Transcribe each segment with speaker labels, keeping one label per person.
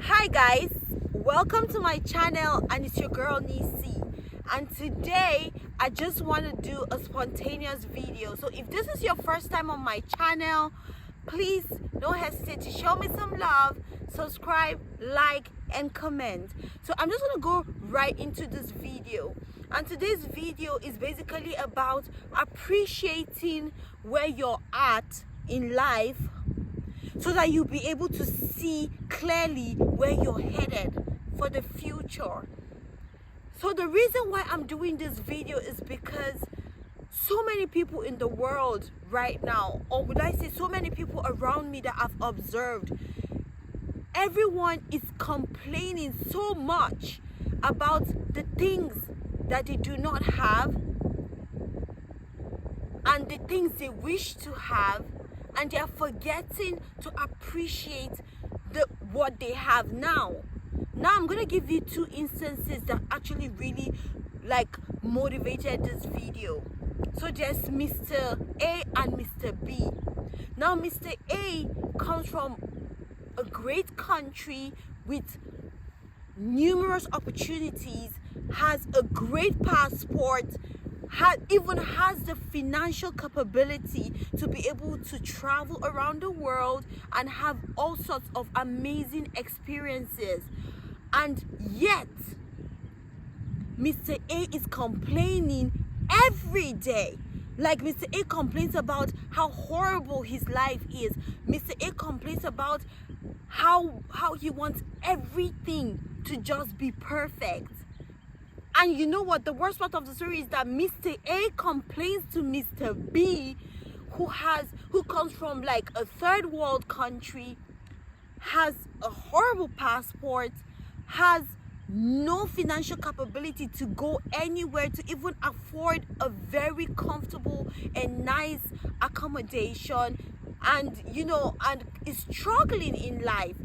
Speaker 1: Hi guys, welcome to my channel, and it's your girl Nisi. And today I just want to do a spontaneous video. So if this is your first time on my channel, please don't hesitate to show me some love, subscribe, like and comment. So I'm just going to go right into this video. And today's video is basically about appreciating where you're at in life, so that you'll be able to see clearly where you're headed for the future. So the reason why I'm doing this video is because so many people in the world right now, or would I say so many people around me that I've observed, everyone is complaining so much about the things that they do not have and the things they wish to have, and they are forgetting to appreciate what they have now. Now I'm gonna give you two instances that actually really motivated this video. So there's Mr. A and Mr. B. Now Mr. A comes from a great country with numerous opportunities, has a great passport, even has the financial capability to be able to travel around the world and have all sorts of amazing experiences. And yet, Mr. A is complaining every day. Like, Mr. A complains about how horrible his life is. Mr. A complains about how he wants everything to just be perfect. And you know what? The worst part of the story is that Mr. A complains to Mr. B, who comes from like a third world country, has a horrible passport, has no financial capability to go anywhere, to even afford a very comfortable and nice accommodation, and is struggling in life.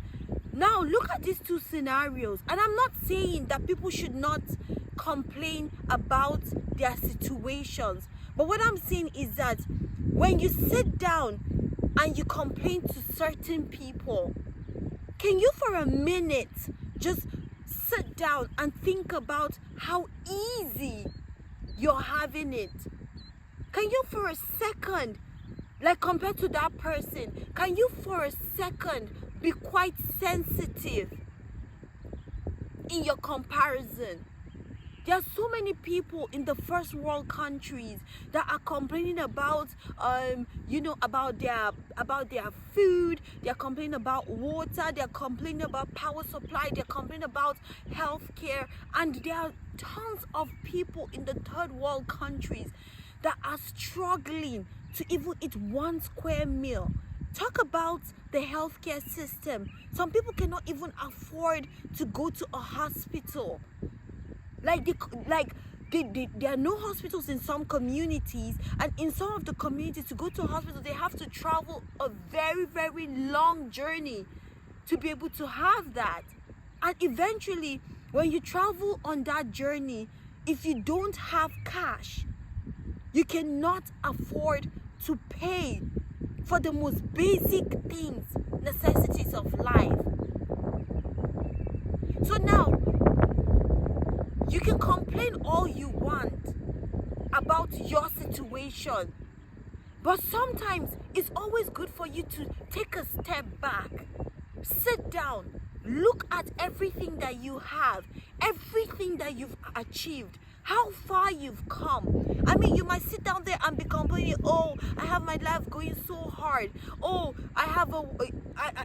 Speaker 1: Now look at these two scenarios, and I'm not saying that people should not complain about their situations, but what I'm saying is that when you sit down and you complain to certain people, can you for a minute just sit down and think about how easy you're having it? Can you for a second, like compared to that person, can you for a second be quite sensitive in your comparison? There are so many people in the first world countries that are complaining about about their food. They're complaining about water. They're complaining about power supply. They're complaining about healthcare. And there are tons of people in the third world countries that are struggling to even eat one square meal. Talk about the healthcare system. Some people cannot even afford to go to a hospital. There are no hospitals in some communities, and in some of the communities, to go to a hospital they have to travel a very, very long journey to be able to have that. And eventually, when you travel on that journey, if you don't have cash, you cannot afford to pay for the most basic things, necessities of life. So now, you can complain all you want about your situation, but sometimes it's always good for you to take a step back, sit down, look at everything that you have, everything that you've achieved, how far you've come. I mean, you might sit down there and be complaining, oh, I have my life going so hard. Oh,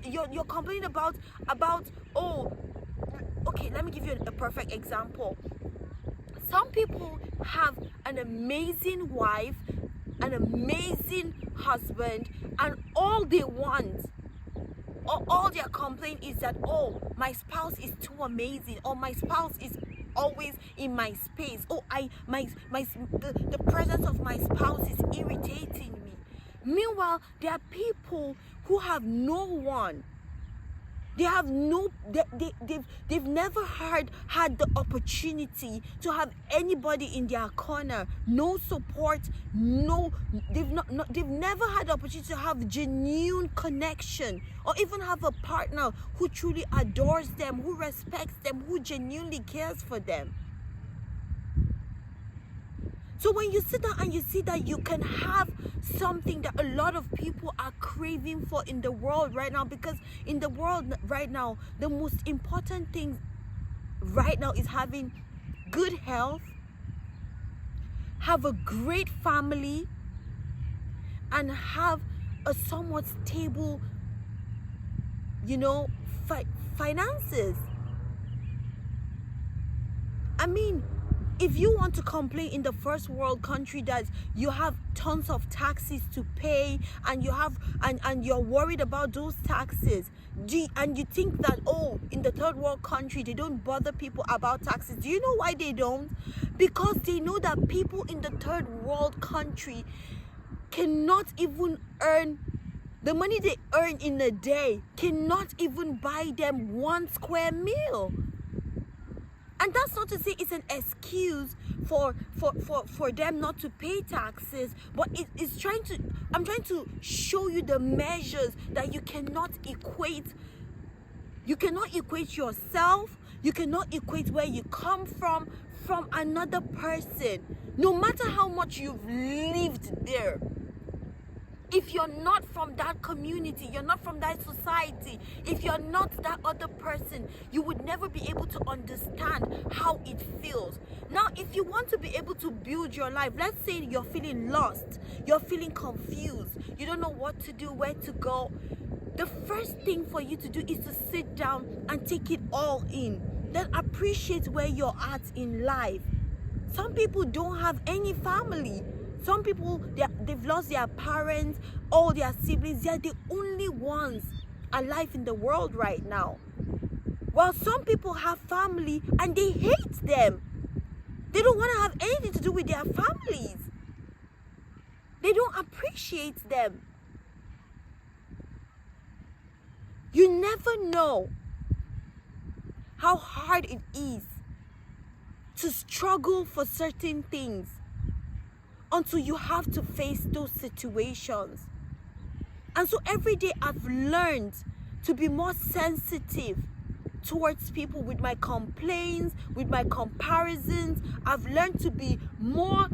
Speaker 1: you're complaining about, oh, okay, let me give you a perfect example. Some people have an amazing wife, an amazing husband, and all they want, or all their complaint is that, oh, my spouse is too amazing, or my spouse is always in my space, oh, the presence of my spouse is irritating me. Meanwhile, there are people who have no one, They have no, they've never had the opportunity to have anybody in their corner, no support, they've never had the opportunity to have genuine connection, or even have a partner who truly adores them, who respects them, who genuinely cares for them. So when you sit down and you see that you can have something that a lot of people are craving for in the world right now, because in the world right now, the most important thing right now is having good health, have a great family, and have a somewhat stable, finances. I mean, if you want to complain in the first world country that you have tons of taxes to pay, and you have and you're worried about those taxes, and you think that, oh, in the third world country they don't bother people about taxes, do you know why they don't? Because they know that people in the third world country cannot even earn the money they earn in a day, cannot even buy them 1 square meal. And that's not to say it's an excuse for them not to pay taxes, but I'm trying to show you the measures that you cannot equate. You cannot equate yourself, you cannot equate where you come from another person, no matter how much you've lived there. If you're not from that community, you're not from that society, if you're not that other person, you would never be able to understand how it feels. Now, if you want to be able to build your life, let's say you're feeling lost, you're feeling confused, you don't know what to do, where to go, the first thing for you to do is to sit down and take it all in. Then appreciate where you're at in life. Some people don't have any family. Some people, they've lost their parents, all their siblings. They're the only ones alive in the world right now. While some people have family and they hate them. They don't want to have anything to do with their families. They don't appreciate them. You never know how hard it is to struggle for certain things until you have to face those situations. And so every day I've learned to be more sensitive towards people with my complaints, with my comparisons. I've learned to be more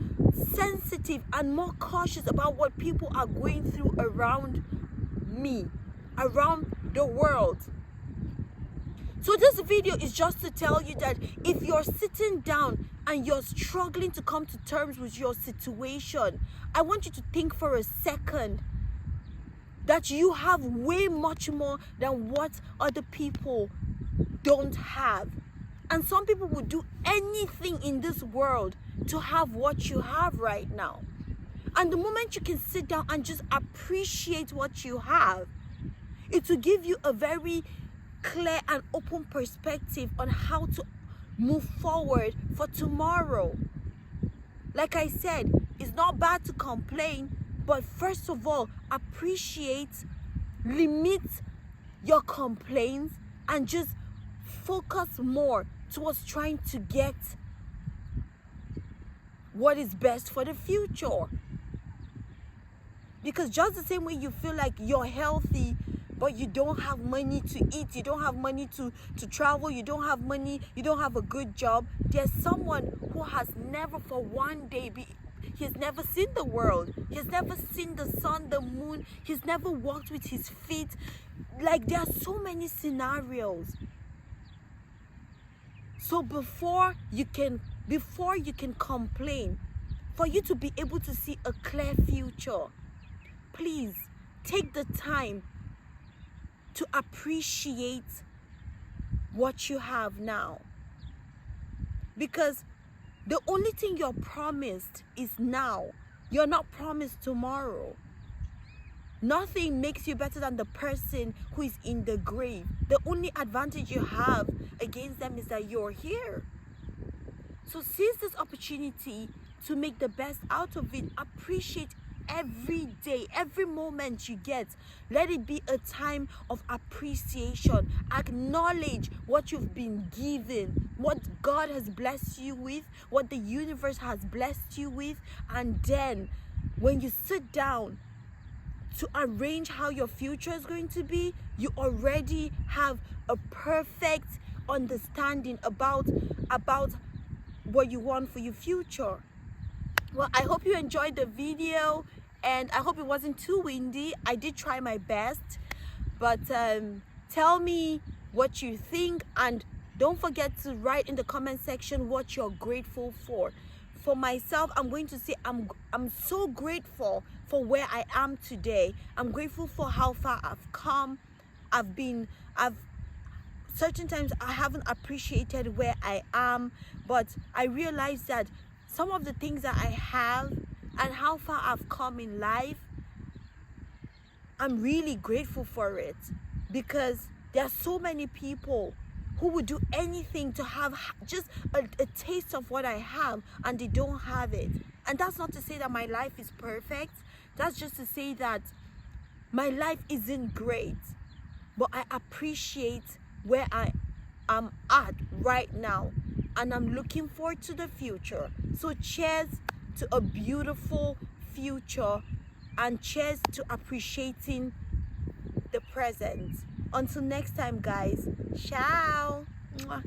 Speaker 1: sensitive and more cautious about what people are going through around me, around the world. So this video is just to tell you that if you're sitting down and you're struggling to come to terms with your situation, I want you to think for a second that you have way much more than what other people don't have. And some people would do anything in this world to have what you have right now. And the moment you can sit down and just appreciate what you have, it will give you a very clear and open perspective on how to move forward for tomorrow. Like I said, it's not bad to complain, but first of all, appreciate, limit your complaints, and just focus more towards trying to get what is best for the future. Because just the same way you feel like you're healthy, but you don't have money to eat, you don't have money to travel, you don't have money, you don't have a good job, there's someone who has never for one day he's never seen the world, he's never seen the sun, the moon, he's never walked with his feet. Like, there are so many scenarios. So before you can complain, for you to be able to see a clear future, please take the time to appreciate what you have now. Because the only thing you're promised is now. You're not promised tomorrow. Nothing makes you better than the person who is in the grave. The only advantage you have against them is that you're here. So seize this opportunity to make the best out of it. Appreciate every day, every moment you get, let it be a time of appreciation. Acknowledge what you've been given, what God has blessed you with, what the universe has blessed you with. And then when you sit down to arrange how your future is going to be, you already have a perfect understanding about what you want for your future. Well, I hope you enjoyed the video, and I hope it wasn't too windy. I did try my best, but tell me what you think, and don't forget to write in the comment section what you're grateful for. For myself, I'm going to say I'm so grateful for where I am today. I'm grateful for how far I've come. Certain times I haven't appreciated where I am, but I realize that some of the things that I have and how far I've come in life, I'm really grateful for it, because there are so many people who would do anything to have just a taste of what I have, and they don't have it. And that's not to say that my life is perfect. That's just to say that my life isn't great, but I appreciate where I am at right now, and I'm looking forward to the future. So cheers to a beautiful future, and cheers to appreciating the present. Until next time, guys. Ciao. Mwah.